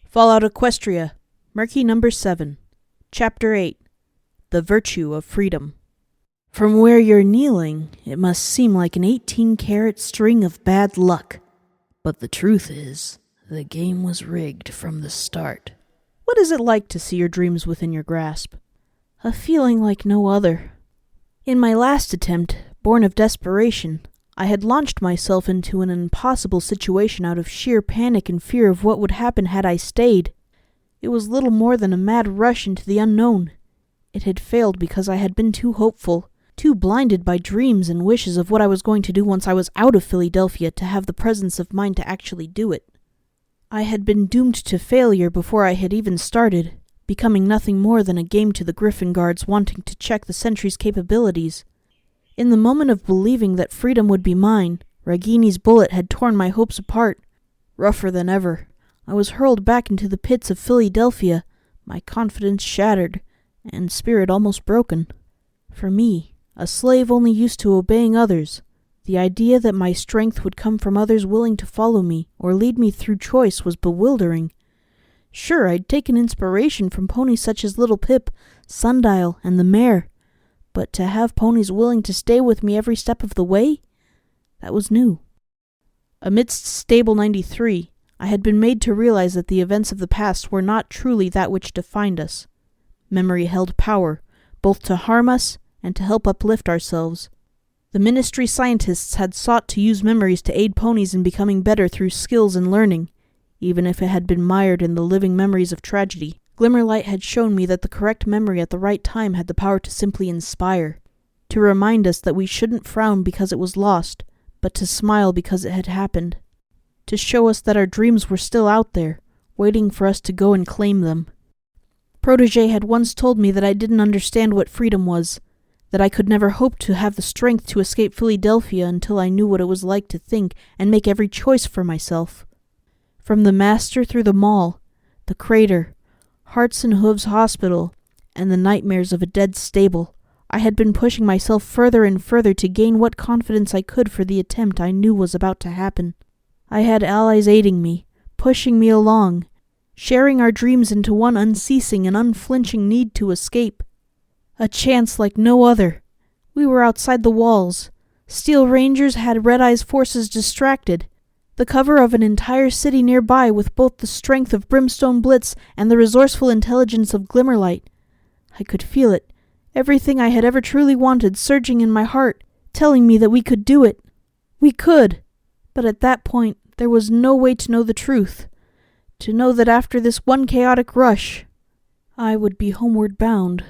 Fallout Equestria, Murky number 7, Chapter 8, The Virtue of Freedom. From where you're kneeling, it must seem like an 18-carat string of bad luck. But the truth is, the game was rigged from the start. What is it like to see your dreams within your grasp? A feeling like no other. In my last attempt, born of desperation, I had launched myself into an impossible situation out of sheer panic and fear of what would happen had I stayed. It was little more than a mad rush into the unknown. It had failed because I had been too hopeful, too blinded by dreams and wishes of what I was going to do once I was out of Philadelphia to have the presence of mind to actually do it. I had been doomed to failure before I had even started, becoming nothing more than a game to the Griffin guards wanting to check the sentry's capabilities. In the moment of believing that freedom would be mine, Ragini's bullet had torn my hopes apart. Rougher than ever, I was hurled back into the pits of Philadelphia, my confidence shattered, and spirit almost broken. For me, a slave only used to obeying others, the idea that my strength would come from others willing to follow me or lead me through choice was bewildering. Sure, I'd taken inspiration from ponies such as Little Pip, Sundial, and the Mare, but to have ponies willing to stay with me every step of the way? That was new. Amidst Stable 93, I had been made to realize that the events of the past were not truly that which defined us. Memory held power, both to harm us and to help uplift ourselves. The Ministry scientists had sought to use memories to aid ponies in becoming better through skills and learning, even if it had been mired in the living memories of tragedy. Glimmerlight had shown me that the correct memory at the right time had the power to simply inspire, to remind us that we shouldn't frown because it was lost, but to smile because it had happened, to show us that our dreams were still out there, waiting for us to go and claim them. Protege had once told me that I didn't understand what freedom was, that I could never hope to have the strength to escape Philadelphia until I knew what it was like to think and make every choice for myself. From the Master through the Mall, the Crater, Hearts and Hooves Hospital, and the nightmares of a dead stable, I had been pushing myself further and further to gain what confidence I could for the attempt I knew was about to happen. I had allies aiding me, pushing me along, sharing our dreams into one unceasing and unflinching need to escape. A chance like no other. We were outside the walls. Steel Rangers had Red Eye's forces distracted. The cover of an entire city nearby with both the strength of Brimstone Blitz and the resourceful intelligence of Glimmerlight. I could feel it, everything I had ever truly wanted surging in my heart, telling me that we could do it. We could! But at that point, there was no way to know the truth. To know that after this one chaotic rush, I would be homeward bound.